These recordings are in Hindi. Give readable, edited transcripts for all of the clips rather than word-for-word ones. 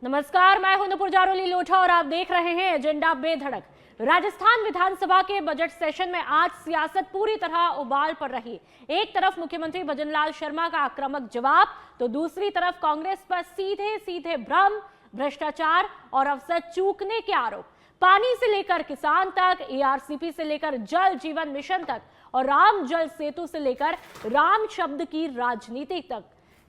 नमस्कार, मैं हूं नुपुर जारोली लोढ़ा और आप देख रहे हैं एजेंडा बेधड़क। राजस्थान विधानसभा के बजट सेशन में आज सियासत पूरी तरह उबाल पर रही। एक तरफ मुख्यमंत्री भजनलाल शर्मा का आक्रामक जवाब, तो दूसरी तरफ कांग्रेस पर सीधे सीधे भ्रम, भ्रष्टाचार और अवसर चूकने के आरोप। पानी से लेकर किसान तक, एआरसीपी से लेकर जल जीवन मिशन तक और राम जल सेतु से लेकर राम शब्द की राजनीति तक।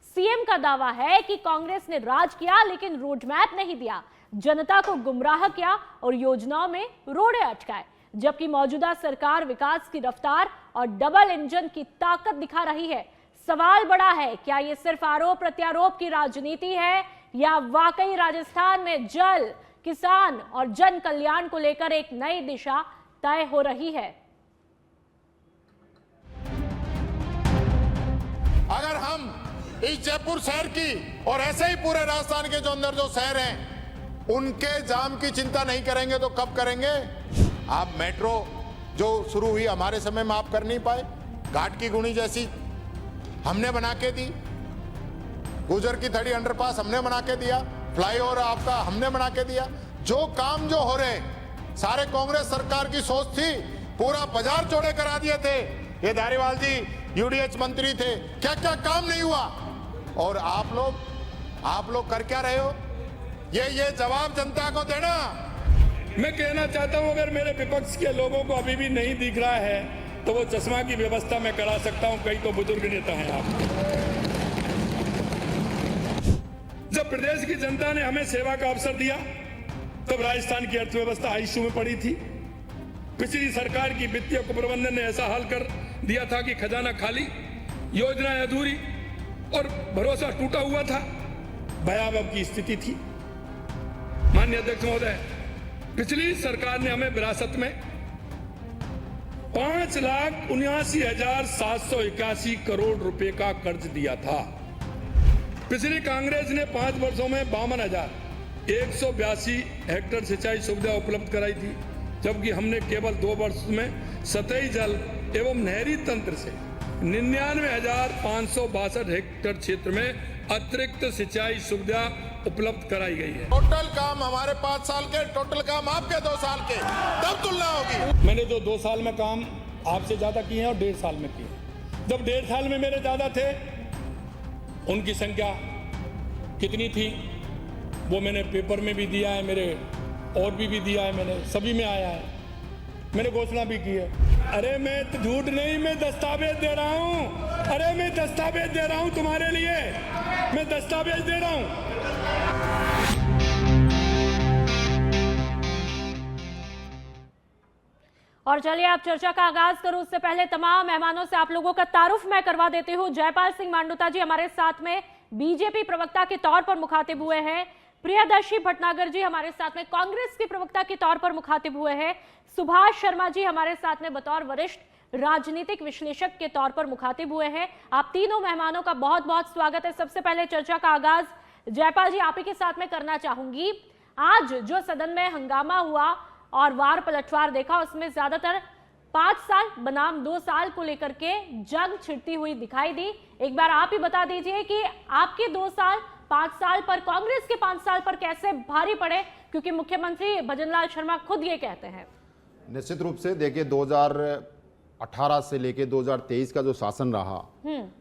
सीएम का दावा है कि कांग्रेस ने राज किया लेकिन रोड मैप नहीं दिया, जनता को गुमराह किया और योजनाओं में रोड़े अटकाए, जबकि मौजूदा सरकार विकास की रफ्तार और डबल इंजन की ताकत दिखा रही है। सवाल बड़ा है, क्या ये सिर्फ आरोप प्रत्यारोप की राजनीति है या वाकई राजस्थान में जल, किसान और जन कल्याण को लेकर एक नई दिशा तय हो रही है? अगर हम इस जयपुर शहर की और ऐसे ही पूरे राजस्थान के जो अंदर जो शहर हैं उनके जाम की चिंता नहीं करेंगे तो कब करेंगे? आप मेट्रो जो शुरू हुई हमारे समय में आप कर नहीं पाए, घाट की गुणी जैसी हमने बना के दी, गुजर की थड़ी अंडरपास हमने बना के दिया, फ्लाईओवर आपका हमने बना के दिया। जो काम जो हो रहे सारे कांग्रेस सरकार की सोच थी, पूरा बाजार चौड़े करा दिए थे। ये धारीवाल जी यूडीएच मंत्री थे, क्या क्या काम नहीं हुआ। और आप लोग कर क्या रहे हो? ये जवाब जनता को देना। मैं कहना चाहता हूं, अगर मेरे विपक्ष के लोगों को अभी भी नहीं दिख रहा है तो वो चश्मा की व्यवस्था मैं करा सकता हूं, कई तो बुजुर्ग नेता हैं आप। जब प्रदेश की जनता ने हमें सेवा का अवसर दिया तब राजस्थान की अर्थव्यवस्था आईसीयू में पड़ी थी। पिछली सरकार की वित्तीय कुप्रबंधन ने ऐसा हाल कर दिया था कि खजाना खाली, योजनाएं अधूरी और भरोसा टूटा हुआ था। भयावह की स्थिति थी। माननीय अध्यक्ष महोदय, पिछली सरकार ने हमें विरासत में 5,79,781 करोड़ रुपए का कर्ज दिया था। पिछली कांग्रेस ने 5 वर्षों में 52,182 हेक्टेयर सिंचाई सुविधा उपलब्ध कराई थी, जबकि हमने केवल 2 वर्ष में सतही जल एवं नहरी तंत्र से 99,562 हेक्टेयर क्षेत्र में अतिरिक्त सिंचाई सुविधा उपलब्ध कराई गई है। टोटल काम हमारे 5 साल के, टोटल काम आपके 2 साल के, तब तुलना होगी। मैंने जो 2 साल में काम आपसे ज्यादा किए हैं और 1.5 साल में किए। जब 1.5 साल में मेरे ज्यादा थे, उनकी संख्या कितनी थी वो मैंने पेपर में भी दिया है, मेरे और भी दिया है, मैंने सभी में आया है, मैंने घोषणा भी की है। अरे मैं झूठ नहीं, मैं दस्तावेज दे रहा हूं। अरे मैं दस्तावेज दे रहा हूं तुम्हारे लिए, मैं दस्तावेज दे रहा हूं। और चलिए आप चर्चा का आगाज करूं उससे पहले तमाम मेहमानों से आप लोगों का तारुफ मैं करवा देती हूं। जयपाल सिंह मांडूता जी हमारे साथ में बीजेपी प्रवक्ता के तौर पर मुखातिब हुए हैं। प्रियदर्शी भटनागर जी हमारे साथ में कांग्रेस के प्रवक्ता के तौर पर मुखातिब हुए हैं। सुभाष शर्मा जी हमारे साथ में बतौर वरिष्ठ राजनीतिक विश्लेषक के तौर पर मुखातिब हुए हैं। आप तीनों मेहमानों का बहुत बहुत स्वागत है। सबसे पहले चर्चा का आगाज जयपाल जी आप ही के साथ में करना चाहूंगी। आज जो सदन में हंगामा हुआ और वार पलटवार देखा, उसमें ज्यादातर 5 साल बनाम 2 साल को लेकर के जंग छिड़ती हुई दिखाई दी। एक बार आप ही बता दीजिए कि आपके 2 साल 5 साल पर, कांग्रेस के 5 साल पर कैसे भारी पड़े, क्योंकि मुख्यमंत्री भजनलाल शर्मा खुद ये कहते हैं। निश्चित रूप से देखिए 2018 से लेके 2023 का जो शासन रहा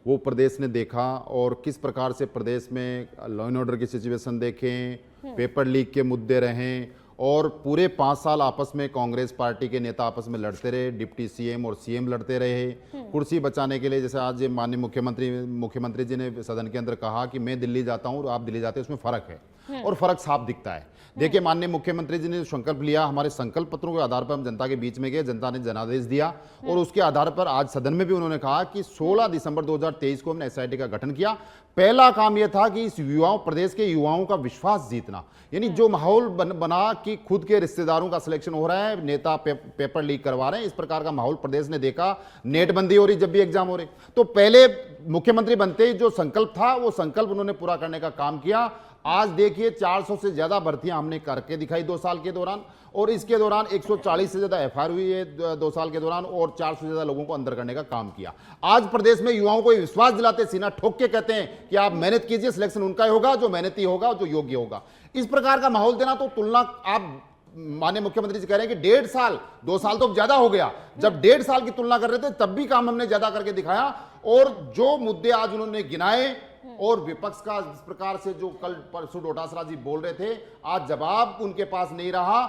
वो प्रदेश ने देखा, और किस प्रकार से प्रदेश में लॉ एंड ऑर्डर की सिचुएशन देखें, पेपर लीक के मुद्दे रहें, और पूरे 5 साल आपस में कांग्रेस पार्टी के नेता आपस में लड़ते रहे, डिप्टी सीएम और सीएम लड़ते रहे कुर्सी बचाने के लिए। जैसे आज माननीय मुख्यमंत्री जी ने सदन के अंदर कहा कि मैं दिल्ली जाता हूं और आप दिल्ली जाते हैं, उसमें फर्क है, और फर्क साफ दिखता है। देखिए माननीय मुख्यमंत्री जी ने संकल्प लिया, हमारे संकल्प पत्रों के आधार पर हम जनता के बीच में गए, जनता ने जनादेश दिया, और उसके आधार पर आज सदन में भी उन्होंने कहा कि 16 दिसंबर 2023 को हमने एसआईटी का गठन किया। पहला काम यह था कि इस प्रदेश के युवाओं का विश्वास जीतना, यानी जो माहौल बना कि खुद के रिश्तेदारों का सिलेक्शन हो रहा है, नेता पेपर लीक करवा रहे हैं, इस प्रकार का माहौल प्रदेश ने देखा। नेटबंदी हो रही जब भी एग्जाम हो रहे, तो पहले मुख्यमंत्री बनते ही जो संकल्प था वो संकल्प उन्होंने पूरा करने का काम किया। आज देखिए 400 से ज्यादा भर्तियां हमने करके दिखाई 2 साल के दौरान, और इसके दौरान 140 से ज्यादा एफआईआर हुई है 2 साल के दौरान, और 400 से ज्यादा लोगों को अंदर करने का काम किया। आज प्रदेश में युवाओं को विश्वास दिलाते, सीना ठोक के कहते हैं कि आप मेहनत कीजिए, सिलेक्शन उनका ही होगा जो मेहनती होगा, जो योग्य होगा। इस प्रकार का माहौल देना, तो तुलना आप माननीय मुख्यमंत्री जी कह रहे हैं कि 1.5 साल 2 साल तो ज्यादा हो गया, जब 1.5 साल की तुलना कर रहे थे तब भी काम हमने ज्यादा करके दिखाया। और जो मुद्दे आज उन्होंने गिनाए, और विपक्ष का जिस प्रकार से जो कल परसों डोटासरा जी बोल रहे थे, आज जवाब उनके पास नहीं रहा।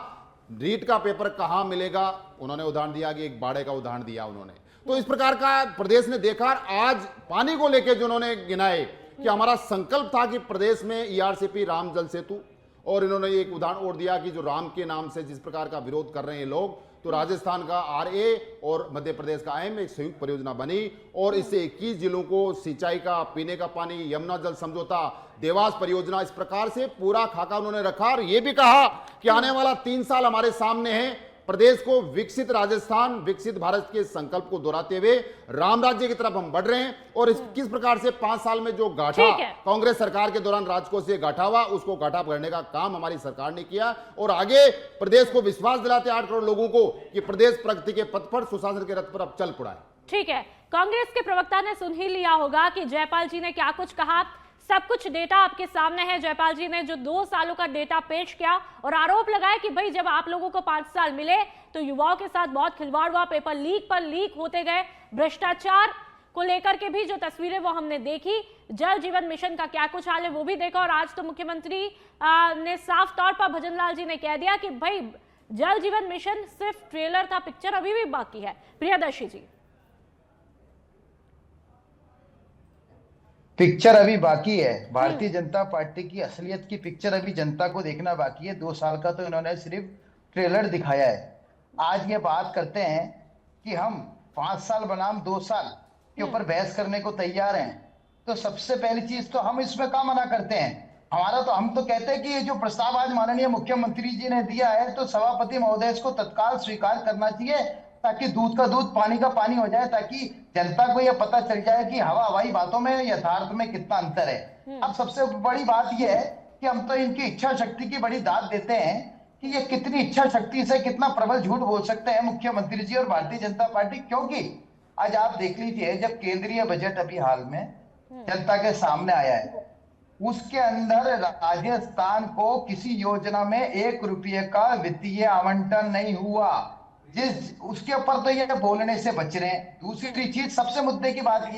रीट का पेपर कहां मिलेगा, उन्होंने उदाहरण दिया कि एक बाड़े का उदाहरण दिया उन्होंने। तो इस प्रकार का प्रदेश ने देखा। आज पानी को लेकर जो उन्होंने गिनाए कि हमारा संकल्प था कि प्रदेश में ईआरसीपी राम जल सेतु, और इन्होंने एक उदाहरण और दिया कि जो राम के नाम से जिस प्रकार का विरोध कर रहे हैं लोग, तो राजस्थान का आरए और मध्य प्रदेश का एम एक संयुक्त परियोजना बनी, और इससे 21 जिलों को सिंचाई का, पीने का पानी, यमुना जल समझौता, देवास परियोजना, इस प्रकार से पूरा खाका उन्होंने रखा। और यह भी कहा कि आने वाला 3 साल हमारे सामने है, प्रदेश को विकसित राजस्थान, विकसित भारत के संकल्प को दोहराते हुए राम राज्य की तरफ हम बढ़ रहे हैं। और इस किस प्रकार से 5 साल में जो गाठा कांग्रेस सरकार के दौरान राजकोष से गाठा हुआ, उसको गाठा भरने का काम हमारी सरकार ने किया, और आगे प्रदेश को विश्वास दिलाते 8 करोड़ लोगों को कि प्रदेश प्रगति के पथ पर, सुशासन के रथ पर अब चल पड़ा है। ठीक है, कांग्रेस के प्रवक्ता ने सुन ही लिया होगा कि जयपाल जी ने क्या कुछ कहा। सब कुछ डेटा आपके सामने है। जयपाल जी ने जो 2 सालों का डेटा पेश किया और आरोप लगाया कि भाई जब आप लोगों को 5 साल मिले तो युवाओं के साथ बहुत खिलवाड़ हुआ, पेपर लीक पर लीक होते गए, भ्रष्टाचार को लेकर के भी जो तस्वीरें वो हमने देखी, जल जीवन मिशन का क्या कुछ हाल है वो भी देखा। और आज तो मुख्यमंत्री ने साफ तौर पर भजनलाल जी ने कह दिया कि भाई जल जीवन मिशन सिर्फ ट्रेलर था, पिक्चर अभी भी बाकी है। प्रियदर्शी जी, पिक्चर अभी बाकी है। भारतीय जनता पार्टी की असलियत की पिक्चर अभी जनता को देखना बाकी है। 2 साल का तो इन्होंने सिर्फ ट्रेलर दिखाया है। आज ये बात करते हैं कि हम 5 साल बनाम 2 साल के ऊपर बहस करने को तैयार हैं, तो सबसे पहली चीज तो हम इसमें क्या मना करते हैं। हम तो कहते हैं कि ये जो प्रस्ताव आज माननीय मुख्यमंत्री जी ने दिया है, तो सभापति महोदय इसको तत्काल स्वीकार करना चाहिए, ताकि दूध का दूध पानी का पानी हो जाए, ताकि जनता को यह पता चल जाए कि हवाई बातों में यथार्थ में कितना अंतर है। अब सबसे बड़ी बात यह है कि हम तो इनकी इच्छा शक्ति की बड़ी दाद देते हैं कि ये कितनी इच्छा शक्ति से कितना प्रबल झूठ बोल सकते हैं मुख्यमंत्री जी और भारतीय जनता पार्टी। क्योंकि आज आप देख लीजिए, जब केंद्रीय बजट अभी हाल में जनता के सामने आया है, उसके अंदर राजस्थान को किसी योजना में 1 रुपये का वित्तीय आवंटन नहीं हुआ, उसके ऊपर तो ये बोलने से बच रहे हैं। दूसरी चीज, सबसे मुद्दे की बात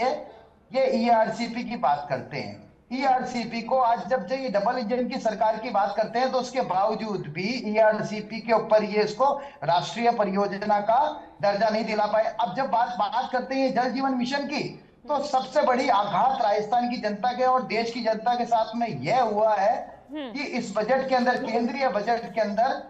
ये ईआरसीपी की बात करते हैं। ईआरसीपी को आज जब से ये डबल इंजन की सरकार की बात करते हैं, तो उसके बावजूद भी ईआरसीपी के ऊपर ये इसको राष्ट्रीय परियोजना का दर्जा नहीं दिला पाए। अब जब बात करते हैं जल जीवन मिशन की, तो सबसे बड़ी आघात राजस्थान की जनता के और देश की जनता के साथ में यह हुआ है कि इस बजट के अंदर, केंद्रीय बजट के अंदर,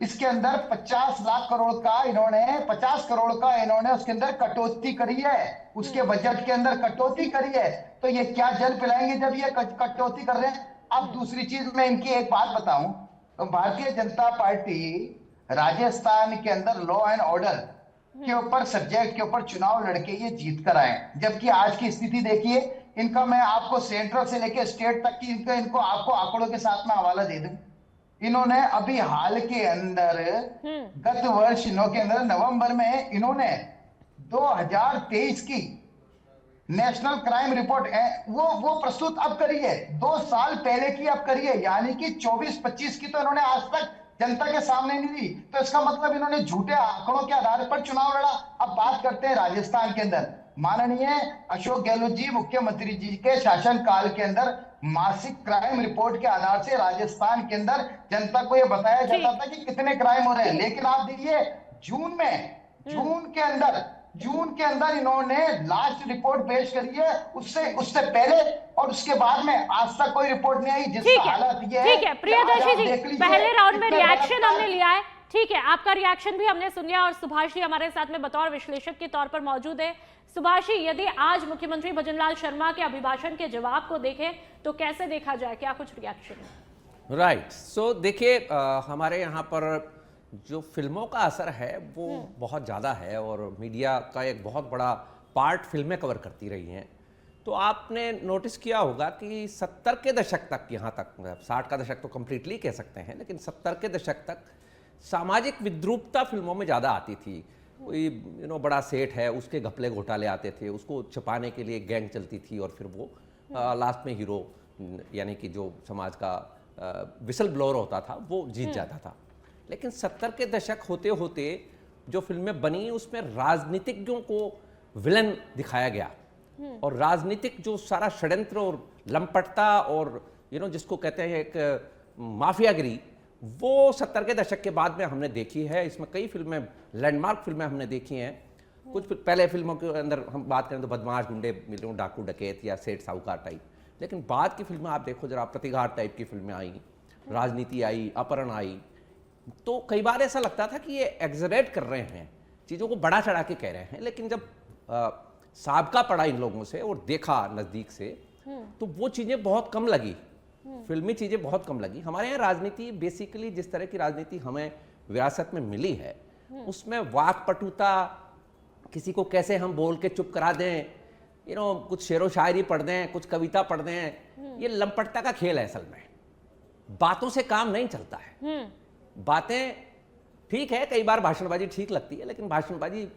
इसके अंदर 50 लाख करोड़ का इन्होंने 50 करोड़ का इन्होंने उसके अंदर कटौती करी है, उसके बजट के अंदर कटौती करी है। तो ये क्या जल पिलाएंगे जब ये कटौती कर रहे हैं। अब दूसरी चीज मैं इनकी एक बात बताऊं, तो भारतीय जनता पार्टी राजस्थान के अंदर लॉ एंड ऑर्डर के ऊपर सब्जेक्ट के ऊपर चुनाव लड़के ये जीत कर आए, जबकि आज की स्थिति देखिए इनका। मैं आपको सेंट्रल से लेकर स्टेट तक की इनको आपको आंकड़ों के साथ में हवाला दे दूं। इन्होंने अभी हाल के अंदर गत वर्ष के अंदर नवंबर में इन्होंने 2023 की नेशनल क्राइम रिपोर्ट है वो प्रस्तुत अब करी है, 2 साल पहले की अब करी है, यानी कि 24-25 की तो इन्होंने आज तक जनता के सामने नहीं दी। तो इसका मतलब इन्होंने झूठे आंकड़ों के आधार पर चुनाव लड़ा। अब बात करते हैं राजस्थान के अंदर, माननीय अशोक गहलोत जी मुख्यमंत्री जी के शासनकाल के अंदर मासिक क्राइम रिपोर्ट के आधार से राजस्थान के अंदर जनता को यह बताया जाता था कि कितने क्राइम हो रहे हैं। लेकिन आप देखिए जून के अंदर इन्होंने लास्ट रिपोर्ट पेश करी है, उससे पहले और उसके बाद में आज तक कोई रिपोर्ट नहीं आई। जिसका हालत ये है। ठीक है प्रियदर्शी जी, पहले राउंड में रिएक्शन हमने लिया है, ठीक है, आपका रिएक्शन भी हमने सुन लिया। और सुभाष जी हमारे साथ में बतौर विश्लेषक के तौर पर मौजूद है। सुभाष जी, यदि आज मुख्यमंत्री भजनलाल शर्मा के अभिभाषण के जवाब को देखें तो कैसे देखा जाए, क्या कुछ रिएक्शन है? राइट, सो देखिए, हमारे यहाँ पर जो फिल्मों का असर है वो बहुत ज़्यादा है और मीडिया का एक बहुत बड़ा पार्ट फिल्में कवर करती रही हैं। तो आपने नोटिस किया होगा कि 70 के दशक तक, यहाँ तक 60 का दशक तो कंप्लीटली कह सकते हैं, लेकिन 70 के दशक तक सामाजिक विद्रूपता फिल्मों में ज़्यादा आती थी। कोई बड़ा सेठ है, उसके घपले घोटाले आते थे, उसको छुपाने के लिए गैंग चलती थी और फिर वो लास्ट में हीरो यानी कि जो समाज का विसल ब्लोअर होता था वो जीत जाता था। लेकिन 70 के दशक होते होते जो फिल्में बनी उसमें राजनीतिज्ञों को विलन दिखाया गया और राजनीतिक जो सारा षड्यंत्र और लंपटता और जिसको कहते हैं एक माफियागिरी, वो 70 के दशक के बाद में हमने देखी है। इसमें कई फिल्में, लैंडमार्क फिल्में हमने देखी हैं। कुछ पहले फिल्मों के अंदर हम बात करें तो बदमाश, गुंडे, डाकू डकैत या सेठ साहूकार टाइप, लेकिन बाद की फिल्में आप देखो जरा, प्रतिघात टाइप की फिल्में आई, राजनीति आई, अपहरण आई, तो कई बार ऐसा लगता था कि ये एग्जरेट कर रहे हैं, चीज़ों को बड़ा चढ़ा के कह रहे हैं। लेकिन जब साबका पढ़ा इन लोगों से और देखा नज़दीक से तो वो चीज़ें बहुत कम लगी, फिल्मी चीज़ें बहुत कम लगी। हमारे यहाँ राजनीति बेसिकली जिस तरह की राजनीति हमें विरासत में मिली है उसमें वाकपटुता, किसी को कैसे हम बोल के चुप करा दें, कुछ शेरो शायरी पढ़ दें, कुछ कविता पढ़ दें, ये लंपटता का खेल है। असल में बातों से काम नहीं चलता है। बातें ठीक है, कई बार भाषणबाजी ठीक लगती है, लेकिन भाषणबाजी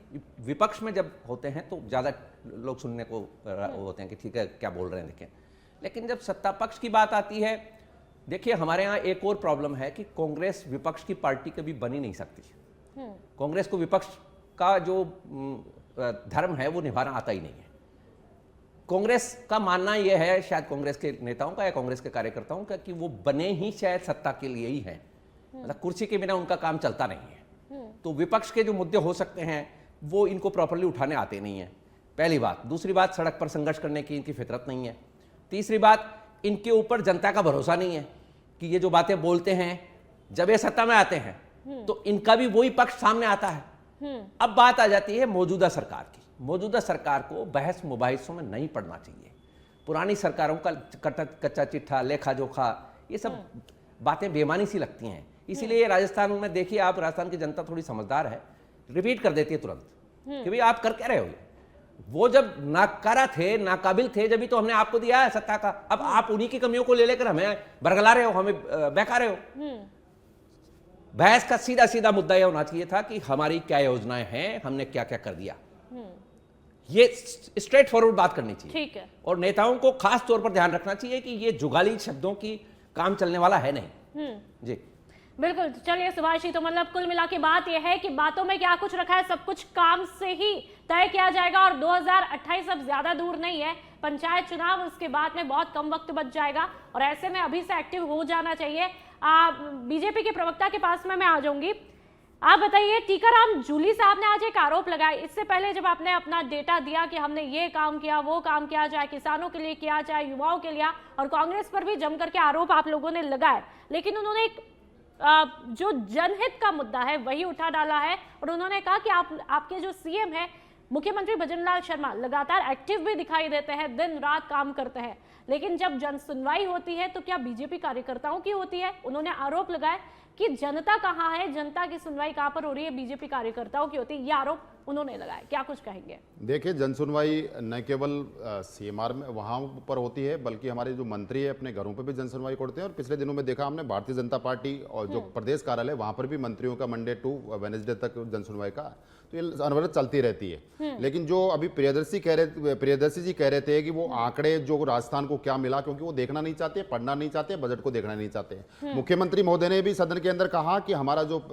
विपक्ष में जब होते हैं तो ज़्यादा लोग सुनने को होते हैं कि ठीक है क्या बोल रहे हैं देखें। लेकिन जब सत्ता पक्ष की बात आती है, देखिए हमारे यहाँ एक और प्रॉब्लम है कि कांग्रेस विपक्ष की पार्टी कभी बन ही नहीं सकती। कांग्रेस को विपक्ष का जो धर्म है वो निभाना आता ही नहीं है। कांग्रेस का मानना यह है, शायद कांग्रेस के नेताओं का या कांग्रेस के कार्यकर्ताओं का, कि वो बने ही शायद सत्ता के लिए ही हैं, मतलब कुर्सी के बिना उनका काम चलता नहीं है। तो विपक्ष के जो मुद्दे हो सकते हैं वो इनको प्रॉपर्ली उठाने आते नहीं है, पहली बात। दूसरी बात, सड़क पर संघर्ष करने की इनकी फितरत नहीं है। तीसरी बात, इनके ऊपर जनता का भरोसा नहीं है कि ये जो बातें बोलते हैं जब ये सत्ता में आते हैं तो इनका भी वही पक्ष सामने आता है। अब बात आ जाती है मौजूदा सरकार की। मौजूदा सरकार को बहस मुबाहिसों में नहीं पड़ना चाहिए। पुरानी सरकारों का कच्चा चिट्ठा, लेखा जोखा, ये सब बातें बेमानी सी लगती हैं। इसीलिए राजस्थान में देखिए आप, राजस्थान की जनता थोड़ी समझदार है, रिपीट कर देती है तुरंत कि भाई आप कर क्या रहे हो। वो जब नाकारा थे, नाकाबिल थे, जब भी तो हमने आपको दिया है सत्ता का। अब आप उन्हीं की कमियों को ले लेकर हमें बरगला रहे हो, हमें बहका रहे हो। बहस का सीधा सीधा मुद्दा यह होना चाहिए था कि हमारी क्या योजनाएं हैं, हमने क्या क्या कर दिया। ये स्ट्रेट फॉरवर्ड बात करनी चाहिए। ठीक है। और नेताओं को खास तौर पर ध्यान रखना चाहिए कि ये जुगाली शब्दों की काम चलने वाला है नहीं। जी बिल्कुल। चलिए सुभाष जी, तो मतलब कुल मिला के बात यह है कि बातों में क्या कुछ रखा है सब कुछ काम से ही तय किया जाएगा और 2028 अब ज्यादा दूर नहीं है, पंचायत चुनाव उसके बाद में बहुत कम वक्त बच जाएगा और ऐसे में अभी से एक्टिव हो जाना चाहिए। बीजेपी के प्रवक्ता के पास में मैं आ जाऊंगी। आप बताइए, टीकाराम जूली साहब ने आज एक आरोप लगाया, इससे पहले जब आपने अपना डेटा दिया कि हमने ये काम किया, वो काम किया, चाहे किसानों के लिए किया, चाहे युवाओं के लिए, और कांग्रेस पर भी जमकर के आरोप आप लोगों ने लगाए, लेकिन उन्होंने एक जो जनहित का मुद्दा है वही उठा डाला है और उन्होंने कहा कि आपके जो सीएम है मुख्यमंत्री भजनलाल शर्मा लगातार एक्टिव भी दिखाई देते हैं, दिन रात काम करते हैं, लेकिन जब जन सुनवाई होती है तो क्या बीजेपी कार्यकर्ताओं की होती है। उन्होंने आरोप लगाया कि जनता कहाँ है, जनता की सुनवाई कहाँ पर हो रही है, बीजेपी कार्यकर्ताओं की होती है, ये आरोप उन्होंने लगाया। क्या कुछ कहेंगे? देखिए, जन सुनवाई न केवल सीएमआर में वहाँ पर होती है, बल्कि हमारे जो मंत्री है अपने घरों पर भी जन सुनवाई करते हैं। और पिछले दिनों में देखा हमने भारतीय जनता पार्टी और जो प्रदेश कार्यालय वहाँ पर भी मंत्रियों का मंडे टू वेडनेसडे तक जन सुनवाई का तो ये अनवरत चलती रहती है। लेकिन जो अभी प्रियदर्शी जी कह रहे थे कि वो आंकड़े जो राजस्थान को क्या मिला, क्योंकि वो देखना नहीं चाहते, पढ़ना नहीं चाहते, बजट को देखना नहीं चाहते। मुख्यमंत्री महोदय ने भी सदन के अंदर कहा कि हमारा जो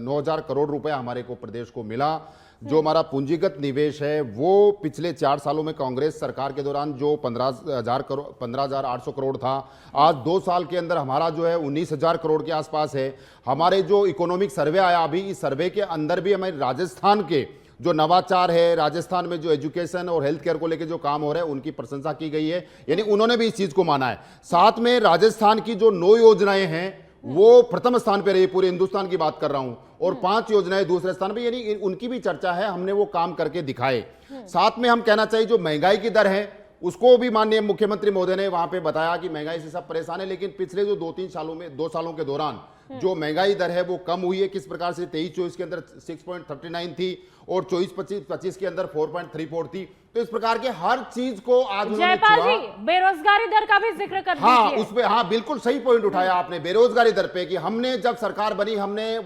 9,000 करोड़ रुपया हमारे को प्रदेश को मिला, जो हमारा पूंजीगत निवेश है वो पिछले 4 सालों में कांग्रेस सरकार के दौरान जो 15,800 करोड़ था, आज 2 साल के अंदर हमारा जो है 19,000 करोड़ के आसपास है। हमारे जो इकोनॉमिक सर्वे आया अभी, इस सर्वे के अंदर भी हमारे राजस्थान के जो नवाचार है, राजस्थान में जो एजुकेशन और हेल्थ केयर को लेकर जो काम हो रहा है उनकी प्रशंसा की गई है, यानी उन्होंने भी इस चीज को माना है। साथ में राजस्थान की जो 9 योजनाएं हैं वो प्रथम स्थान पे रही, पूरे हिंदुस्तान की बात कर रहा हूं, और 5 योजनाएं दूसरे स्थान पे, यानी उनकी भी चर्चा है, हमने वो काम करके दिखाए। साथ में हम कहना चाहिए जो महंगाई की दर है उसको भी माननीय मुख्यमंत्री महोदय ने वहां पे बताया कि महंगाई से सब परेशान है, लेकिन पिछले जो 2-3 सालों में 2 सालों के दौरान जो महंगाई दर है वो कम हुई है। किस प्रकार से 23-24 के अंदर 6.39 थी और 24-25 के अंदर 4.34 थी। तो इस प्रकार के हर चीज को आज उन्होंने जयपाल छुआ। जी, बेरोजगारी दर का भी जिक्र कर हाँ, दीजिए। उसपे हाँ बिल्कुल सही पॉइंट उठाया आपने बेरोजगारी दर पे, कि हमने जब सरकार बनी हमने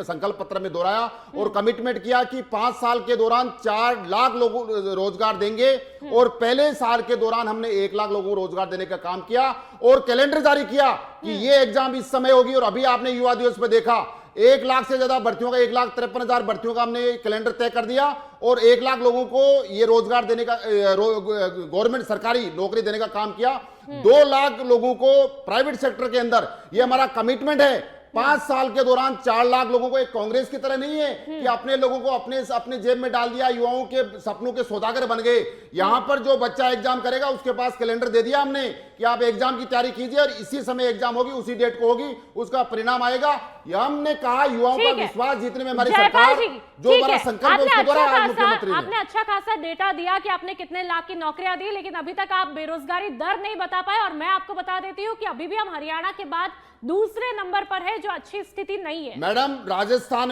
संकल्प पत्र में दोहराया और कमिटमेंट किया कि 5 साल के दौरान 4 लाख लोगों को रोजगार देंगे, और पहले साल के दौरान हमने 1 लाख लोगों को रोजगार देने का काम किया और कैलेंडर जारी किया कि ये एग्जाम इस समय होगी। और अभी आपने युवा दिवस पे देखा 1 लाख से ज्यादा भर्तियों का, 1,53,000 भर्तियों का हमने कैलेंडर तय कर दिया और 1 लाख लोगों को ये रोजगार देने का, गवर्नमेंट सरकारी नौकरी देने का काम किया। 2 लाख लोगों को प्राइवेट सेक्टर के अंदर, ये हमारा कमिटमेंट है। 5 साल के दौरान 4 लाख लोगों को, एक कांग्रेस की तरह नहीं है कि अपने लोगों को अपने जेब में डाल दिया, युवाओं के सपनों के सौदागर बन गए। यहां पर जो बच्चा एग्जाम करेगा उसके पास कैलेंडर दे दिया हमने कि आप एग्जाम की तैयारी कीजिए और इसी समय एग्जाम होगी, उसी डेट को होगी, उसका परिणाम आएगा। ये हमने कहा युवाओं का विश्वास जीतने में हमारी सरकार, जो हमारा संकल्प है उसके द्वारा आज मुख्यमंत्री आपने अच्छा खासा डेटा दिया कि आपने कितने लाख की नौकरियां दी, लेकिन अभी तक आप बेरोजगारी दर नहीं बता पाए। और मैं आपको बता देती हूं कि अभी भी हम हरियाणा के बाद दूसरे नंबर पर है, जो अच्छी स्थिति नहीं है। मैडम, राजस्थान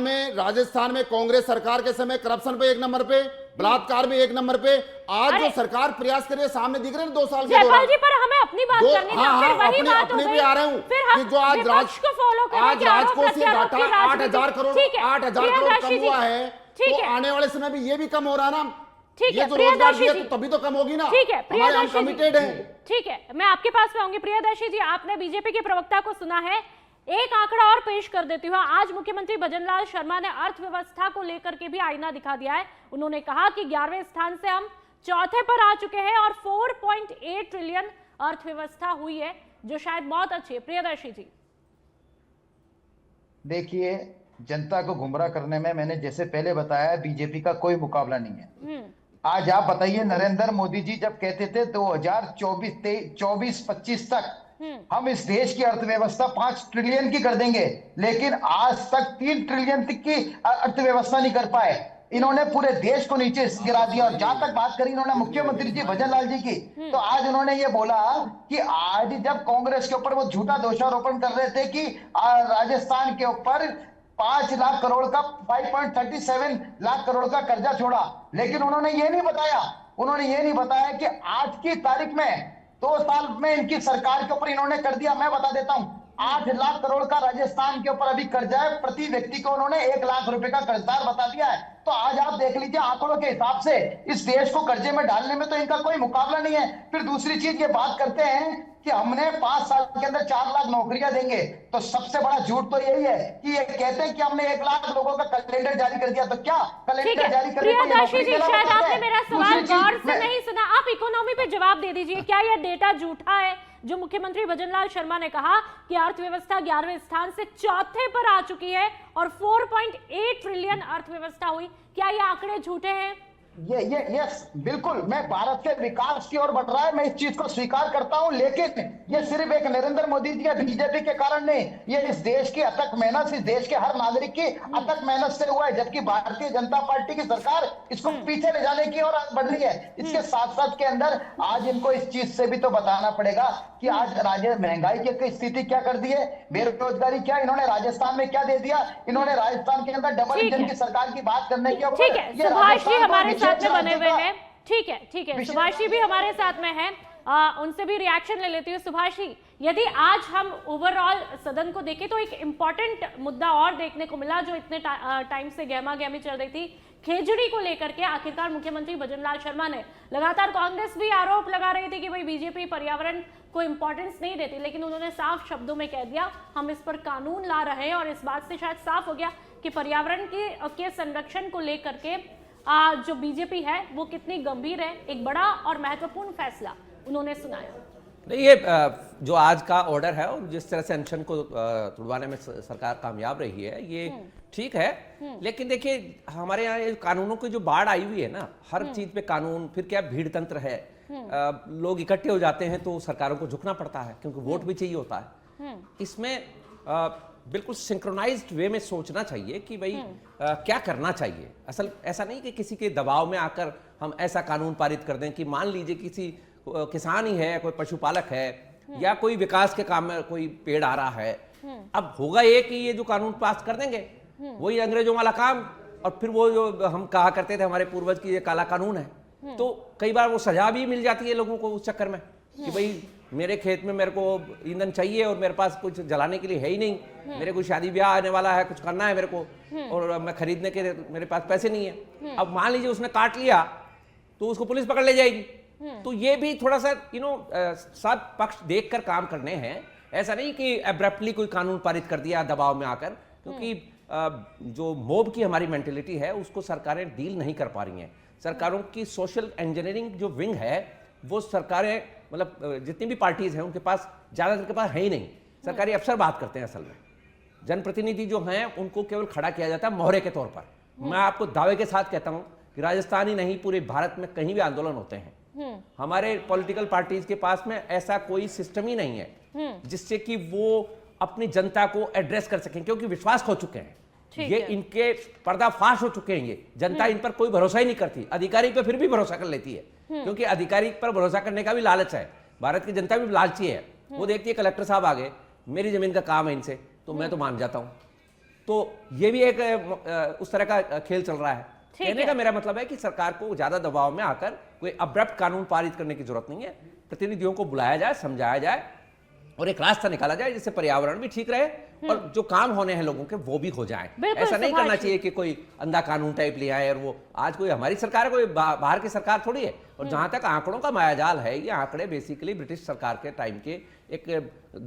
में कांग्रेस सरकार के समय करप्शन पे 1 नंबर पे, बलात्कार में 1 नंबर पे। आज जो सरकार प्रयास कर रही है सामने दिख रहे हैं 2 साल के दौरान। जी, पर हमें अपनी बात करनी थी, फिर वही बात हो गई। भी आ रहे हूं कि जो आज राजकोषीय घाटा 8,000 करोड़ कम हुआ है, तो आने वाले समय में ये भी कम हो रहा है ना। ये जो रोजगार दिया तो तभी तो कम होगी ना। ठीक है, हम कमिटेड हैं। ठीक है, मैं आपके पास में आऊंगी। प्रियदर्शी जी, आपने बीजेपी के प्रवक्ता को सुना है। एक आंकड़ा और पेश कर देती हूँ। आज मुख्यमंत्री भजनलाल शर्मा ने अर्थव्यवस्था को लेकर के भी आईना दिखा दिया है। उन्होंने कहा कि 11वें स्थान से हम 4थे पर आ चुके हैं और 4.8 ट्रिलियन अर्थव्यवस्था हुई है, जो शायद बहुत अच्छी है। प्रियदर्शी जी, देखिए, जनता को गुमराह करने में मैंने जैसे पहले बताया बीजेपी का कोई मुकाबला नहीं है। आज आप बताइए, नरेंद्र मोदी जी जब कहते थे 2024-25 तक हम इस देश की अर्थव्यवस्था 5 ट्रिलियन की कर देंगे, लेकिन आज तक 3 ट्रिलियन तक की अर्थव्यवस्था नहीं कर पाए। इन्होंने पूरे देश को नीचे गिरा दिया। और जहां तक बात करी इन्होंने मुख्यमंत्री जी भजनलाल जी की, तो आज उन्होंने ये बोला कि आज जब कांग्रेस के ऊपर वो झूठा दोषारोपण कर रहे थे कि राजस्थान के ऊपर 5 लाख करोड़ का 5.37 लाख करोड़ का कर्जा छोड़ा, लेकिन उन्होंने ये नहीं बताया कि आज की तारीख में 2 साल में इनकी सरकार के ऊपर इन्होंने कर दिया। मैं बता देता हूं, 8 लाख करोड़ का राजस्थान के ऊपर अभी कर्जा है। प्रति व्यक्ति को उन्होंने 1 लाख रुपए का कर्जदार बता दिया है। तो आज आप देख लीजिए, आंकड़ों के हिसाब से इस देश को कर्जे में डालने में तो इनका कोई मुकाबला नहीं है। फिर दूसरी चीज ये बात करते हैं कि हमने 5 साल के अंदर 4 लाख नौकरियां देंगे, तो सबसे बड़ा झूठ तो यही है कि ये कहते हैं कि हमने 1 लाख लोगों का कैलेंडर जारी कर दिया। तो क्या कैलेंडर जारी करने को प्रियदर्शी जी, शायद आपने मेरा सवाल गौर से नहीं सुना। आप इकोनॉमी पे जवाब दे दीजिए। क्या यह डेटा झूठा है जो मुख्यमंत्री भजनलाल शर्मा ने कहा कि अर्थव्यवस्था 11वें स्थान से 4थे पर आ चुकी है और 4.8 ट्रिलियन अर्थव्यवस्था हुई? क्या ये आंकड़े झूठे हैं? ये बिल्कुल, मैं भारत के विकास की ओर बढ़ रहा है, मैं इस चीज को स्वीकार करता हूं, लेकिन ये सिर्फ एक नरेंद्र मोदी जी या बीजेपी के कारण नहीं, ये इस देश की अथक मेहनत, इस देश के हर नागरिक की अथक मेहनत से हुआ है। जबकि भारतीय जनता पार्टी की सरकार इसको पीछे ले जाने की ओर बढ़ रही है। इसके साथ साथ के अंदर आज इनको इस चीज से भी तो बताना पड़ेगा कि आज महंगाई की स्थिति क्या कर दी है, बेरोजगारी क्या, इन्होंने राजस्थान में क्या दे दिया। इन्होंने राजस्थान के अंदर डबल इंजन की सरकार की बात करने के ऊपर, ठीक है, सुभाष जी हमारे साथ में बने हुए हैं। ठीक है, सुभाष जी भी हमारे साथ में हैं। उनसे भी रिएक्शन ले लेती हूँ। सुभाष जी, यदि आज हम ओवरऑल सदन को देखें तो एक इंपॉर्टेंट मुद्दा और देखने को मिला जो इतने टाइम से गहमा गहमी चल रही थी, खेजड़ी को लेकर के। आखिरकार मुख्यमंत्री भजनलाल शर्मा ने, लगातार कांग्रेस भी आरोप लगा रही थी कि भाई बीजेपी पर्यावरण को इंपॉर्टेंस नहीं देती, लेकिन उन्होंने साफ शब्दों में कह दिया हम इस पर कानून ला रहे हैं। और इस बात से शायद साफ हो गया कि पर्यावरण के संरक्षण को लेकर के जो बीजेपी है वो कितनी गंभीर है। एक बड़ा और महत्वपूर्ण फैसला उन्होंने सुनाया। नहीं, ये जो आज का ऑर्डर है और जिस तरह से अनशन को तुड़वाने में सरकार कामयाब रही है, ये ठीक है। लेकिन देखिए, हमारे यहाँ कानूनों की जो बाढ़ आई हुई है ना, हर चीज पे कानून, फिर क्या भीड़ तंत्र है, लोग इकट्ठे हो जाते हैं तो सरकारों को झुकना पड़ता है क्योंकि वोट भी चाहिए होता है। इसमें बिल्कुल सिंक्रोनाइज्ड वे में सोचना चाहिए कि भाई क्या करना चाहिए। असल ऐसा नहीं कि किसी के दबाव में आकर हम ऐसा कानून पारित कर दें कि मान लीजिए किसी किसान ही है, कोई पशुपालक है या कोई विकास के काम में कोई पेड़ आ रहा है, अब होगा ये कि ये जो कानून पास कर देंगे वही अंग्रेजों वाला काम और फिर वो जो हम कहा करते थे हमारे पूर्वज की ये काला कानून है, तो कई बार वो सजा भी मिल जाती है लोगों को उस चक्कर में कि भाई मेरे खेत में मेरे को ईंधन चाहिए और मेरे पास कुछ जलाने के लिए है ही नहीं, मेरे को शादी ब्याह आने वाला है, कुछ करना है मेरे को, और मैं खरीदने के मेरे पास पैसे नहीं है। अब मान लीजिए उसने काट लिया तो उसको पुलिस पकड़ ले जाएगी। तो ये भी थोड़ा सा सब पक्ष देखकर काम करने हैं। ऐसा नहीं कि एब्रप्टली कोई कानून पारित कर दिया दबाव में आकर, क्योंकि जो मोब की हमारी मेंटेलिटी है उसको सरकारें डील नहीं कर पा रही हैं। सरकारों की सोशल इंजीनियरिंग जो विंग है वो सरकारें, मतलब जितनी भी पार्टीज हैं उनके पास ज़्यादातर के पास है ही नहीं। सरकारी अफसर बात करते हैं, असल में जनप्रतिनिधि जो हैं उनको केवल खड़ा किया जाता है मोहरे के तौर पर। मैं आपको दावे के साथ कहता हूं कि राजस्थान ही नहीं पूरे भारत में कहीं भी आंदोलन होते हैं, हमारे पॉलिटिकल पार्टीज के पास में ऐसा कोई सिस्टम ही नहीं है जिससे कि वो अपनी जनता को एड्रेस कर सकें, क्योंकि विश्वास खो चुके हैं। ये इनके पर्दाफाश हो चुके हैं। ये जनता इन पर कोई भरोसा ही नहीं करती। अधिकारी पे फिर भी भरोसा कर लेती है, क्योंकि अधिकारी पर भरोसा करने का भी लालच है। भारत की जनता भी लालची है। वो देखती है कलेक्टर साहब आ गए, मेरी जमीन का काम है इनसे, तो मैं तो मान जाता हूं। तो ये भी एक उस तरह का खेल चल रहा है। कहने का मेरा मतलब है कि सरकार को ज्यादा दबाव में आकर कोई अब्रप्ट कानून पारित करने की जरूरत नहीं है। प्रतिनिधियों को बुलाया जाए, समझाया जाए और एक रास्ता निकाला जाए जिससे पर्यावरण भी ठीक रहे और जो काम होने हैं लोगों के वो भी हो जाएं। ऐसा नहीं करना चाहिए कि कोई अंधा कानून टाइप ले आए। और वो आज कोई हमारी सरकार है, कोई बाहर की सरकार थोड़ी है। और जहां तक आंकड़ों का मायाजाल है, ये आंकड़े बेसिकली ब्रिटिश सरकार के टाइम के एक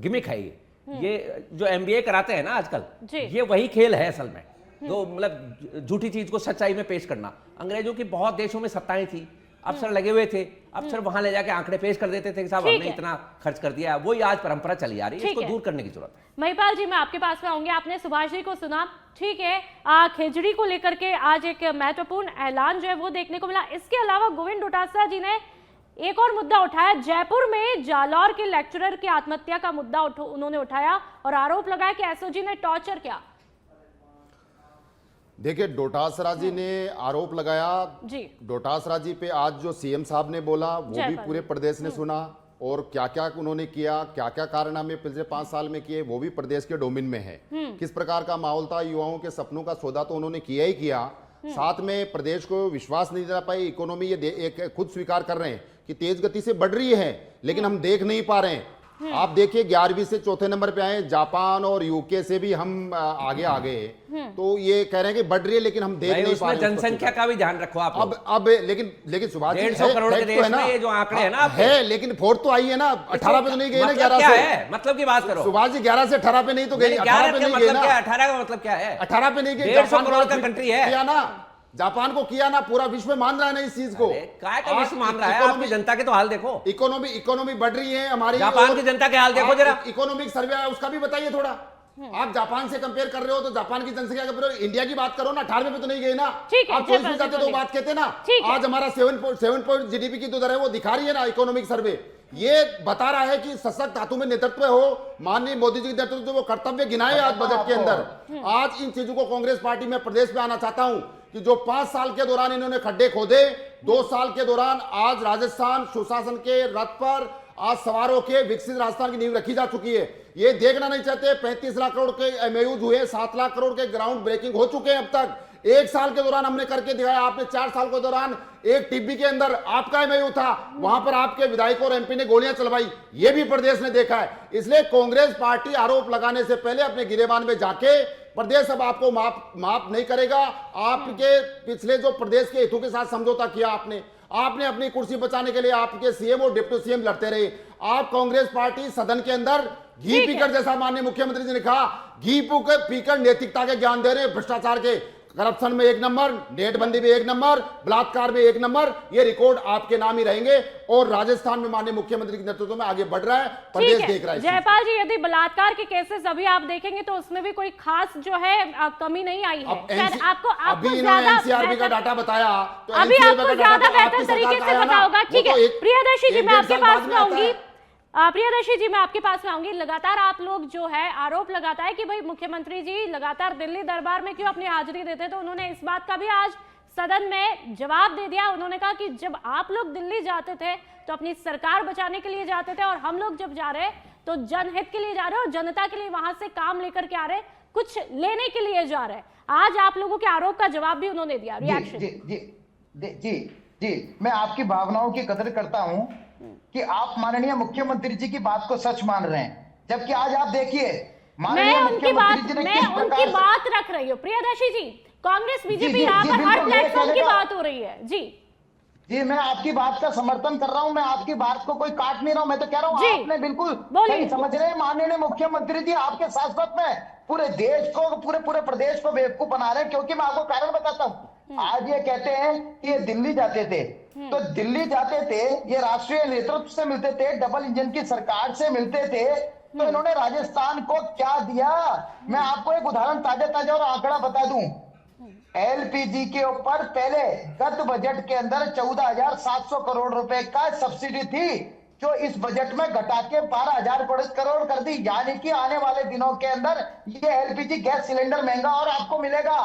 गिमिक है। ये जो MBA कराते हैं ना आजकल, ये वही खेल है असल में, जो मतलब झूठी चीज को सच्चाई में पेश करना। अंग्रेजों की बहुत देशों में सत्ताएं थी, अफसर लगे हुए थे, अफसर वहां ले जाके आंकड़े पेश कर देते थे कि साहब हमने इतना खर्च कर दिया। वही आज परंपरा चली आ रही है, इसको दूर करने की जरूरत है। महिपाल जी, मैं आपके पास में आऊंगी। आपने सुभाष जी को सुना, ठीक है, खिचड़ी को लेकर के आज एक महत्वपूर्ण ऐलान जो है वो देखने को मिला। इसके अलावा गोविंद डोटासरा जी ने एक और मुद्दा उठाया। जयपुर में जालौर के लेक्चरर की आत्महत्या का मुद्दा उन्होंने उठाया और आरोप लगाया कि SOG ने टॉर्चर किया। देखिए, डोटासरा जी ने आरोप लगाया जी, डोटासरा जी पे आज जो CM साहब ने बोला वो भी पूरे प्रदेश ने सुना, और क्या क्या उन्होंने किया, क्या क्या कारनामे पिछले 5 साल में किए, वो भी प्रदेश के डोमेन में है। किस प्रकार का माहौल था, युवाओं के सपनों का सौदा तो उन्होंने किया ही किया, साथ में प्रदेश को विश्वास नहीं दिला पाई। इकोनॉमी ये एक खुद स्वीकार कर रहे हैं कि तेज गति से बढ़ रही है, लेकिन हम देख नहीं पा रहे हैं। आप देखिए 11वीं से चौथे नंबर पे आए, जापान और UK से भी हम आगे आ गए। तो ये कह रहे हैं कि बढ़ रही है, लेकिन हम देख नहीं पा रहे। जनसंख्या का भी ध्यान रखो आप। अब लेकिन सुभाष जी 150 करोड़ के देश में ये जो आंकड़े हैं ना है, लेकिन 4 तो आई है ना, 18 पे तो नहीं गए ना। 11 से मतलब की बात करो सुभाष जी, 11 से 18 पे नहीं तो गए, 18 पे नहीं गए ना। 18 का मतलब क्या है? 18 पे नहीं गए। 150 करोड़ का कंट्री है, किया ना, जापान को किया ना, पूरा विश्व मान रहा है ना इस चीज को। काय का विश्व मान रहा है? आपकी जनता के तो हाल देखो। इकोनॉमी बढ़ रही है हमारी। जापान की जनता के हाल देखो जरा। इकोनॉमिक सर्वे है, उसका भी बताइए थोड़ा। आप जापान से कंपेयर कर रहे हो तो जापान की जनसंख्या के इंडिया की बात करो ना। 18 पे तो नहीं गए ना। आप 24 में जाते तो बात कहते ना। आज हमारा 7 GDP की जो दर है वो दिखा रही है ना इकोनॉमिक सर्वे। ये बता रहा है कि सशक्त धातु में नेतृत्व हो, माननीय मोदी जी के नेतृत्व जो वो कर्तव्य गिनाए आज बजट के अंदर। आज इन चीजों को कांग्रेस पार्टी में प्रदेश में आना चाहता हूं कि जो 5 साल के दौरान इन्होंने खड्डे खोदे, 2 साल के दौरान आज राजस्थान सुशासन के रथ पर आज सवारों के विकसित राजस्थान की नींव रखी जा चुकी है। ये देखना नहीं चाहते। 35 लाख करोड़ के MOUs हुए, 7 लाख करोड़ के ग्राउंड ब्रेकिंग हो चुके हैं अब तक। 1 साल के दौरान हमने करके दिखाया। आपने 4 साल के दौरान एक टिब्बी के अंदर आपका MOU था, वहां पर आपके विधायकों और MP ने गोलियां चलवाई, ये भी प्रदेश ने देखा है। इसलिए कांग्रेस पार्टी आरोप लगाने से पहले अपने गिरेबान में जाके, प्रदेश अब आपको माफ नहीं करेगा। आपके पिछले जो प्रदेश के हितों के साथ समझौता किया आपने अपनी कुर्सी बचाने के लिए आपके CM और डिप्टी CM लड़ते रहे। आप कांग्रेस पार्टी सदन के अंदर घी पीकर, जैसा माननीय मुख्यमंत्री जी ने कहा, घी पीकर नैतिकता के ज्ञान दे रहे हैं। भ्रष्टाचार के, करप्शन में 1 नंबर, नेटबंदी में 1 नंबर, बलात्कार में 1 नंबर, ये रिकॉर्ड आपके नाम ही रहेंगे। और राजस्थान में माननीय मुख्यमंत्री के नेतृत्व में आगे बढ़ रहा है, प्रदेश देख रहा है। जयपाल जी, यदि बलात्कार के केसेस अभी आप देखेंगे तो उसमें भी कोई खास जो है कमी नहीं आई है। आपको अभी इन्होंने NCRB का डाटा बताया, तो अभी आपको ज्यादा बेहतर तरीके से पता होगा। ठीक है, प्रियदर्शी जी मैं आपके पास में आऊंगी। प्रियदर्शी जी मैं आपके पास में आऊंगी। लगातार आप लोग जो है आरोप लगाता है कि भाई मुख्यमंत्री जी लगातार दिल्ली दरबार में क्यों अपनी हाजिरी देते, तो उन्होंने इस बात का भी आज सदन में जवाब दे दिया। उन्होंने कहा कि जब आप लोग दिल्ली जाते थे तो अपनी सरकार बचाने के लिए जाते थे, और हम लोग जब जा रहे तो जनहित के लिए जा रहे और जनता के लिए वहां से काम लेकर के आ रहे। कुछ लेने के लिए जा रहे हैं। आज आप लोगों के आरोप का जवाब भी उन्होंने दिया, रिएक्शन। जी जी जी जी जी मैं आपकी भावनाओं की कदर करता हूं कि आप माननीय मुख्यमंत्री जी की बात को सच मान रहे हैं, जबकि आज आप देखिए माननीय मुख्यमंत्री जी ने किस प्रकार से बात रख रही हो प्रियदर्शी जी, कांग्रेस बीजेपी जी, यहाँ जी, पर हर बिल्कुल, मेरे प्लेटफॉर्म कहने की का- बात हो रही है। जी जी मैं आपकी बात का समर्थन कर रहा हूं, मैं आपकी बात को कोई काट नहीं रहा हूं, मैं तो कह रहा हूं जी, आपने बिल्कुल बोलिए। सही समझ रहे हैं। माननीय मुख्यमंत्री जी आपके साथ साथ में पूरे देश को पूरे प्रदेश को बेवकूफ बना रहे हैं, क्योंकि मैं आपको कारण बताता हूं। आज ये कहते हैं कि ये दिल्ली जाते थे, तो दिल्ली जाते थे, ये राष्ट्रीय नेतृत्व से मिलते थे, डबल इंजन की सरकार से मिलते थे, तो इन्होंने राजस्थान को क्या दिया? मैं आपको एक उदाहरण ताजा और आंकड़ा बता दूं। एलपीजी के ऊपर पहले गत बजट के अंदर 14,700 करोड़ रुपए का सब्सिडी थी, जो इस बजट में घटा के 12,000 करोड़ कर दी। यानी कि आने वाले दिनों के अंदर ये एलपीजी गैस सिलेंडर महंगा और आपको मिलेगा।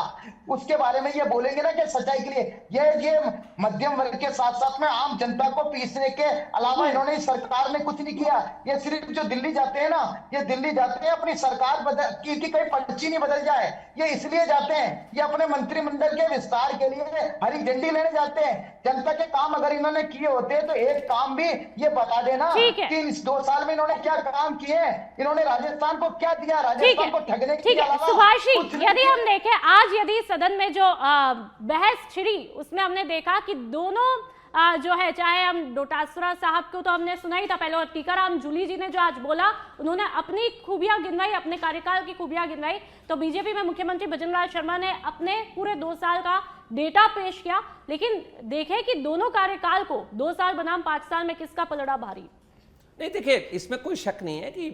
उसके बारे में ये बोलेंगे ना कि सच्चाई के लिए ये मध्यम वर्ग के साथ साथ में आम जनता को पीसने के अलावा इन्होंने इस सरकार ने कुछ नहीं किया। ये सिर्फ जो दिल्ली जाते हैं ना, ये दिल्ली जाते हैं अपनी सरकार की कहीं पर्ची नहीं बदल जाए, ये इसलिए जाते हैं, ये अपने मंत्रिमंडल के विस्तार के लिए हरी झंडी लेने जाते हैं। जनता के काम अगर इन्होंने किए होते तो एक काम भी ये बता देना कि इस 2 साल में इन्होंने क्या काम किए, इन्होंने राजस्थान को क्या दिया, राजस्थान को ठगने के ठीक है अलावा सुभाष जी, कुछ नहीं यदि किया। हम देखें आज यदि सदन में जो बहस छिड़ी उसमें हमने देखा कि दोनों जो है, चाहे हम डोटासरा साहब को तो हमने सुना ही था पहले, और टीकाराम जूली जी ने जो आज बोला, उन्होंने अपनी खूबियां गिनवाई, अपने कार्यकाल की खूबियां गिनवाई। तो बीजेपी में मुख्यमंत्री भजनलाल शर्मा ने अपने पूरे 2 साल का डेटा पेश किया, लेकिन देखें कि दोनों कार्यकाल को 2 साल बनाम 5 साल में किसका पलड़ा भारी। नहीं देखिए, इसमें कोई शक नहीं है कि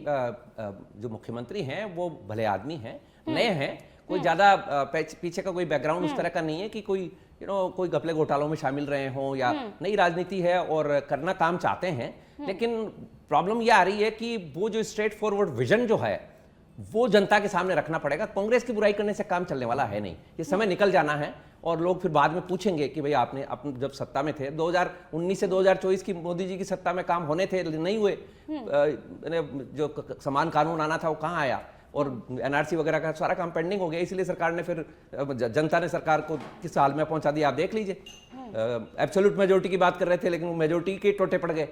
जो मुख्यमंत्री हैं वो भले आदमी हैं, नए हैं, कोई ज्यादा पीछे का कोई बैकग्राउंड उस तरह का नहीं है कि कोई कोई घपले घोटालों में शामिल रहे हों या नई राजनीति है और करना काम चाहते हैं। लेकिन प्रॉब्लम यह आ रही है कि वो जो स्ट्रेट फॉरवर्ड विजन जो है वो जनता के सामने रखना पड़ेगा। कांग्रेस की बुराई करने से काम चलने वाला है नहीं, ये समय निकल जाना है और लोग फिर बाद में पूछेंगे कि भाई आपने अपने जब सत्ता में थे 2019 से 2024 की मोदी जी की सत्ता में काम होने थे, नहीं हुए, जो समान कानून आना था वो कहाँ आया, और एनआरसी वगैरह का सारा काम पेंडिंग हो गया। इसलिए सरकार ने फिर जनता ने सरकार को किस हाल में पहुंचा दिया आप देख लीजिए। एब्सोल्यूट मेजोरिटी की बात कर रहे थे लेकिन वो मेजोरिटी के टोटे पड़ गए।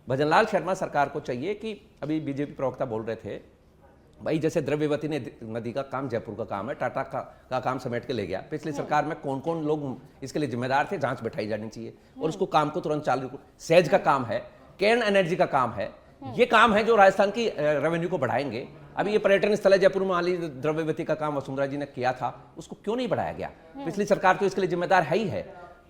भजनलाल शर्मा सरकार को चाहिए कि अभी बीजेपी प्रवक्ता बोल रहे थे भाई, जैसे द्रव्यवती नदी का काम जयपुर का काम है, टाटा का काम समेट के ले गया। पिछली सरकार में कौन कौन लोग इसके लिए जिम्मेदार थे, जांच बैठाई जानी चाहिए और उसको काम को तुरंत चालू। सेज का काम है, केर्न एनर्जी का काम है, ये काम है जो राजस्थान की रेवेन्यू को बढ़ाएंगे। अभी ये पर्यटन स्थल है जयपुर में, माली द्रव्यवती का काम वसुंधरा जी ने किया था, उसको क्यों नहीं बढ़ाया गया? पिछली सरकार तो इसके लिए जिम्मेदार है ही है।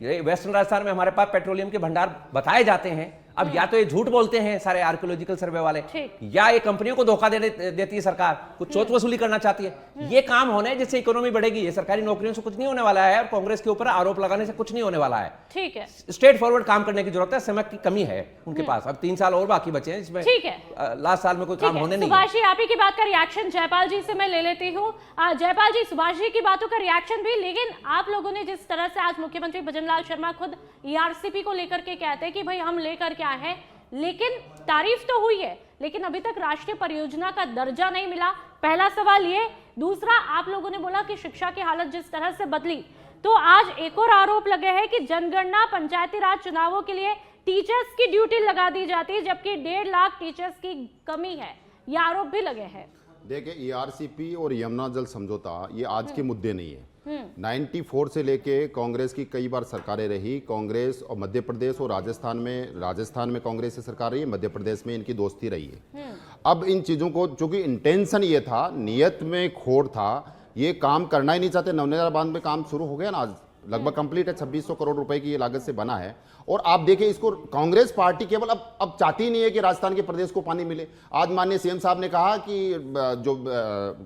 ये वेस्टर्न राजस्थान में हमारे पास पेट्रोलियम के भंडार बताए जाते हैं। अब या तो ये झूठ बोलते हैं सारे आर्कियोलॉजिकल सर्वे वाले, या ये कंपनियों को धोखा देती है सरकार, कुछ चोट वसूली करना चाहती है। ये काम होने हैं जिससे इकोनॉमी बढ़ेगी। ये सरकारी नौकरियों से कुछ नहीं होने वाला है और कांग्रेस के ऊपर आरोप लगाने से कुछ नहीं होने वाला है। ठीक है, स्ट्रेट फॉरवर्ड काम करने की जरूरत है, समय की कमी है उनके पास। अब 3 साल और बाकी बचे हैं, इसमें ठीक है, लास्ट साल में कोई काम होने नहीं है। सुभाष जी, आप ही की बात का रिएक्शन जयपाल जी से मैं ले लेती हूँ। जयपाल जी, सुभाष जी की बातों का रिएक्शन भी, लेकिन आप लोगों ने जिस तरह से आज मुख्यमंत्री भजनलाल शर्मा खुद ईआरसीपी को लेकर के कहते हैं कि भाई हम लेकर के आए हैं, लेकिन तारीफ तो हुई है लेकिन अभी तक राष्ट्रीय परियोजना का दर्जा नहीं मिला। पहला सवाल ये। दूसरा, आप लोगों ने बोला कि शिक्षा की हालत जिस तरह से बदली, तो आज एक और आरोप लगे हैं कि जनगणना पंचायती राज चुनावों के लिए टीचर्स की ड्यूटी लगा दी जाती है, जबकि 1.5 लाख टीचर्स की कमी है। ये आरोप भी लगे हैं। देखिए, ईआरसीपी और यमुना जल समझौता ये आज के मुद्दे नहीं है। 94 से लेके कांग्रेस की कई बार सरकारें रही, कांग्रेस और मध्य प्रदेश और राजस्थान में कांग्रेस की सरकार रही है, मध्य प्रदेश में इनकी दोस्ती रही है। अब इन चीज़ों को, चूंकि इंटेंशन ये था, नियत में खोट था, ये काम करना ही नहीं चाहते। नवनिर्माण बांध में काम शुरू हो गया ना, आज लगभग कंप्लीट है, 2600 करोड़ रुपए की ये लागत से बना है। और आप देखिए इसको, कांग्रेस पार्टी केवल अब चाहती नहीं है कि राजस्थान के प्रदेश को पानी मिले। आज माननीय सीएम साहब ने कहा कि जो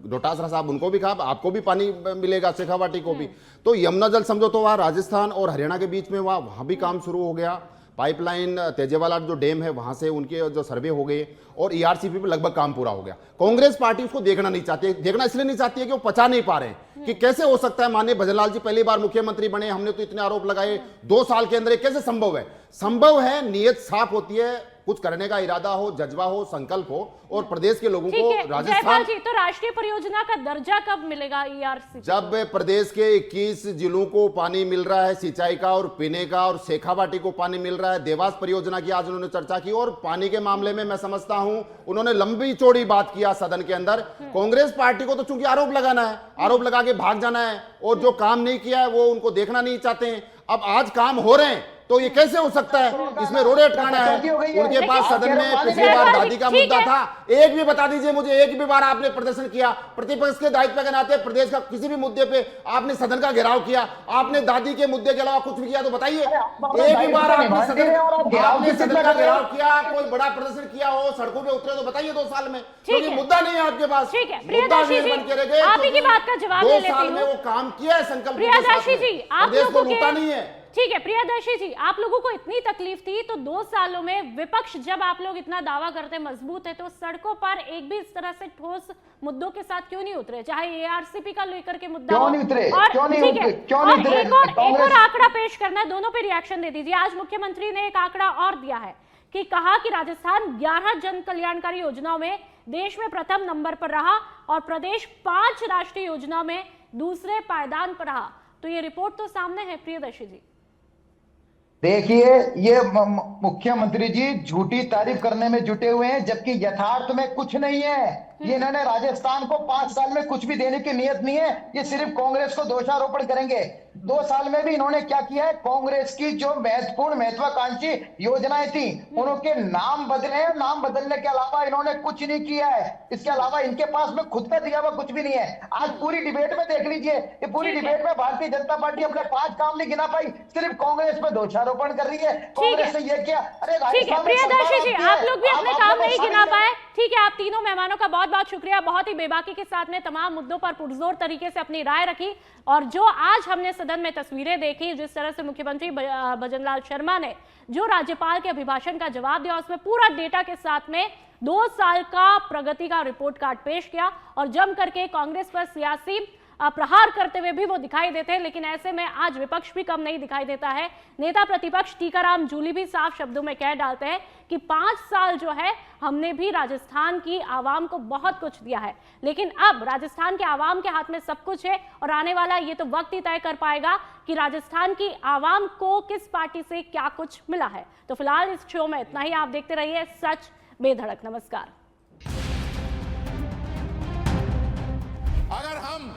डोटासरा साहब, उनको भी कहा आपको भी पानी मिलेगा, शेखावाटी को भी। तो यमुना जल समझौता वहाँ राजस्थान और हरियाणा के बीच में वहाँ भी काम शुरू हो गया। पाइपलाइन तेजेवाला जो डैम है वहां से उनके जो सर्वे हो गए और ईआरसीपी पे लगभग काम पूरा हो गया। कांग्रेस पार्टी उसको देखना नहीं चाहती है। देखना इसलिए नहीं चाहती है कि वो पचा नहीं पा रहे हैं कि कैसे हो सकता है। माननीय भजनलाल जी पहली बार मुख्यमंत्री बने, हमने तो इतने आरोप लगाए, 2 साल के अंदर कैसे संभव है? संभव है, नियत साफ होती है, कुछ करने का इरादा हो, जज्बा हो, संकल्प हो और प्रदेश के लोगों ठीक को है जयपाल जी, तो राष्ट्रीय परियोजना का दर्जा कब मिलेगा ERC? जब प्रदेश के 21 जिलों को पानी मिल रहा है सिंचाई का और पीने का, और शेखावाटी को पानी मिल रहा है, देवास परियोजना की आज उन्होंने चर्चा की, और पानी के मामले में मैं समझता हूं उन्होंने लंबी चौड़ी बात किया सदन के अंदर। कांग्रेस पार्टी को तो चूंकि आरोप लगाना है, आरोप लगा के भाग जाना है, और जो काम नहीं किया है वो उनको देखना नहीं चाहते हैं। अब आज काम हो रहे हैं तो ये कैसे हो सकता है? इसमें रोड़े अटकाना है। उनके पास सदन में पिछली बार दादी का मुद्दा था, एक भी बता दीजिए मुझे, एक भी बार आपने प्रदर्शन किया प्रतिपक्ष के दायित्व के नाते प्रदेश का किसी भी मुद्दे पे आपने सदन का घेराव किया? आपने दादी के मुद्दे के अलावा कुछ भी किया तो बताइए। एक भी बार आपने सदन का घेराव किया, कोई बड़ा प्रदर्शन किया हो, सड़कों पे उतरे तो बताइए 2 साल में, क्योंकि मुद्दा नहीं है आपके पास। ठीक है मुद्दा प्रियदर्शी जी, बन के रह गए। आप ही की बात का जवाब ले 2 लेती साल में हूँ। वो काम किया है संकल्प, प्रियदर्शी जी, आप प्रदेश को लोगों लूटा के नहीं है। ठीक है प्रियदर्शी जी, आप लोगों को इतनी तकलीफ थी तो 2 सालों में विपक्ष जब आप लोग इतना दावा करते मजबूत है तो सड़कों पर एक भी इस तरह से ठोस मुद्दों के साथ क्यों नहीं उतरे? चाहे ARCP का लेकर के मुद्दा क्यों हो, नहीं उतरे? और क्यों नहीं ठीक है, उतरे? क्यों और नहीं उतरे? एक और आंकड़ा पेश करना है, दोनों पे रिएक्शन दे दीजिए। आज मुख्यमंत्री ने एक आंकड़ा और दिया है कि कहा कि राजस्थान 11 जन कल्याणकारी योजनाओं में देश में प्रथम नंबर पर रहा और प्रदेश 5 राष्ट्रीय योजनाओं में दूसरे पायदान पर रहा। तो ये रिपोर्ट तो सामने है प्रियदर्शी जी। देखिए, ये मुख्यमंत्री जी झूठी तारीफ करने में जुटे हुए हैं, जबकि यथार्थ में कुछ नहीं है। ये इन्होंने राजस्थान को 5 साल में कुछ भी देने की नियत नहीं है, ये सिर्फ कांग्रेस को दोषारोपण करेंगे। 2 साल में भी इन्होंने क्या किया है? कांग्रेस की जो महत्वपूर्ण महत्वाकांक्षी योजनाएं थी उनके नाम बदले हैं, नाम बदलने के अलावा इन्होंने कुछ नहीं किया है। इसके अलावा इनके पास में खुद का दिया हुआ कुछ भी नहीं है। आज पूरी डिबेट में देख लीजिए, ये पूरी डिबेट में भारतीय जनता पार्टी अपने 5 काम नहीं गिना पाई, सिर्फ कांग्रेस पे दोषारोपण कर रही है। कांग्रेस ने ये किया, अरे ठीक है प्रियदर्शी जी, आप लोग भी अपने काम नहीं गिना पाए। ठीक है, आप तीनों मेहमानों का बहुत बहुत शुक्रिया, बहुत ही बेबाकी के साथ में तमाम मुद्दों पर पुरजोर तरीके से अपनी राय रखी। और जो आज हमने सदन में तस्वीरें देखी, जिस तरह से मुख्यमंत्री भजनलाल शर्मा ने जो राज्यपाल के अभिभाषण का जवाब दिया, उसमें पूरा डेटा के साथ में 2 साल का प्रगति का रिपोर्ट कार्ड पेश किया और जम करके कांग्रेस पर सियासी प्रहार करते हुए भी वो दिखाई देते हैं। लेकिन ऐसे में आज विपक्ष भी कम नहीं दिखाई देता है। नेता प्रतिपक्ष टीकाराम जूली भी साफ शब्दों में कह डालते हैं कि 5 साल जो है हमने भी राजस्थान की आवाम को बहुत कुछ दिया है, लेकिन अब राजस्थान के आवाम के हाथ में सब कुछ है और आने वाला ये तो वक्त ही तय कर पाएगा कि राजस्थान की आवाम को किस पार्टी से क्या कुछ मिला है। तो फिलहाल इस शो में इतना ही। आप देखते रहिए सच बेधड़क। नमस्कार। अगर हम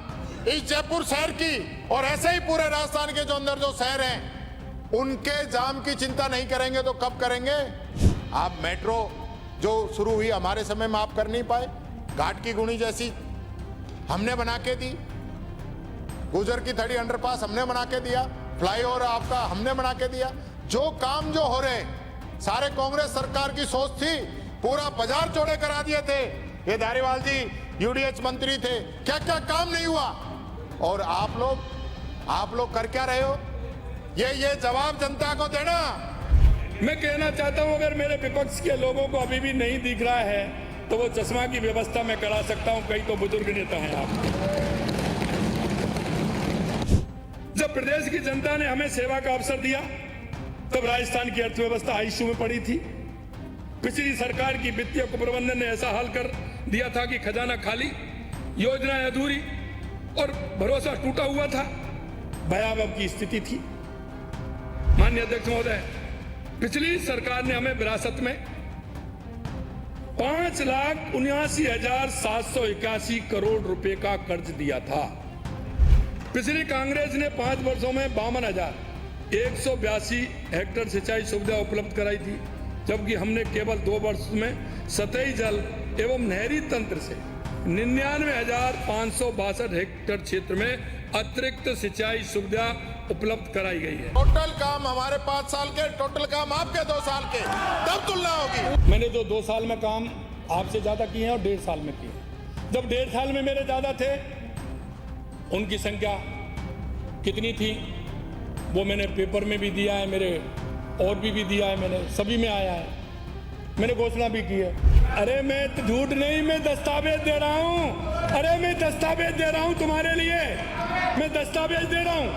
इस जयपुर शहर की और ऐसे ही पूरे राजस्थान के जो अंदर जो शहर हैं उनके जाम की चिंता नहीं करेंगे तो कब करेंगे? आप मेट्रो जो शुरू हुई हमारे समय में आप कर नहीं पाए, घाट की गुणी जैसी हमने बना के दी, गुजर की थड़ी अंडरपास हमने बना के दिया, फ्लाईओवर आपका हमने बना के दिया। जो काम जो हो रहे सारे कांग्रेस सरकार की सोच थी, पूरा बाजार चौड़े करा दिए थे। ये धारीवाल जी UDH मंत्री थे, क्या क्या काम नहीं हुआ? और आप लोग कर क्या रहे हो? ये जवाब जनता को देना। मैं कहना चाहता हूं, अगर मेरे विपक्ष के लोगों को अभी भी नहीं दिख रहा है तो वो चश्मा की व्यवस्था मैं करा सकता हूं, कई तो बुजुर्ग नेता हैं आप। जब प्रदेश की जनता ने हमें सेवा का अवसर दिया तब राजस्थान की अर्थव्यवस्था आईसीयू में पड़ी थी। पिछली सरकार की वित्तीय कुप्रबंधन ने ऐसा हाल कर दिया था कि खजाना खाली, योजनाएं अधूरी और भरोसा टूटा हुआ था। भयावह की स्थिति थी। माननीय अध्यक्ष महोदय, पिछली सरकार ने हमें विरासत में 5,79,781 करोड़ रुपए का कर्ज दिया था। पिछली कांग्रेस ने 5 वर्षों में 52,182 हेक्टेयर सिंचाई सुविधा उपलब्ध कराई थी, जबकि हमने केवल 2 वर्ष में सतही जल एवं नहरी तंत्र से 99,562 हेक्टेयर क्षेत्र में अतिरिक्त सिंचाई सुविधा उपलब्ध कराई गई है। टोटल काम हमारे 5 साल के, टोटल काम आपके 2 साल के, तब तुलना होगी। मैंने जो 2 साल में काम आपसे ज्यादा किए हैं और 1.5 साल में किए। जब 1.5 साल में मेरे ज्यादा थे, उनकी संख्या कितनी थी वो मैंने पेपर में भी दिया है, मेरे और भी दिया है, मैंने सभी में आया है, मैंने घोषणा भी की है। अरे मैं झूठ नहीं, मैं दस्तावेज दे रहा हूं। अरे मैं दस्तावेज दे रहा हूं तुम्हारे लिए, मैं दस्तावेज दे रहा हूं।